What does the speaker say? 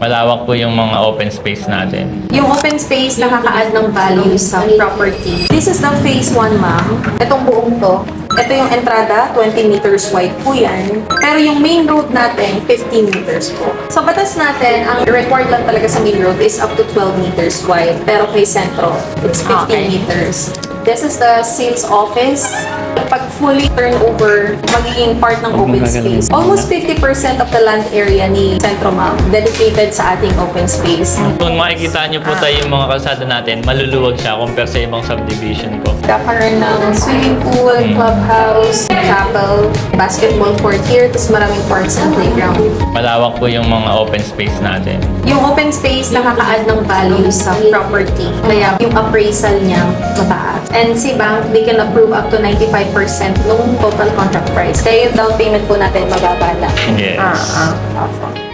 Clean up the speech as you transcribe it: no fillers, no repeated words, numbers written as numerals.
Malawak po yung mga open space natin. Yung open space nakaka-add ng value sa property. This is the phase 1, ma'am. Itong buong to. Ito yung entrada, 20 meters wide po yan. Pero yung main road natin, 15 meters po. Sa batas natin, ang required lang talaga sa main road is up to 12 meters wide. Pero kay Sentro, it's 15 meters. This is the sales office. Pag fully turnover, magiging part ng open space. Almost 50% of the land area ni Sentro, ma'am, dedicated sa ating open space. Kung makikita nyo po tayo yung mga kalsada natin, maluluwag siya compare sa ibang subdivision po. Kakaroon ng swimming pool, clubhouse, chapel, basketball court here, tapos maraming parks and playground. Malawak po yung mga open space natin. Yung open space nakaka-add ng value sa property. Kaya yung appraisal niya mataas. And si bank, they can approve up to 95% nung total contract price. Kaya yung down payment po natin mababa lang. Yes. Awesome.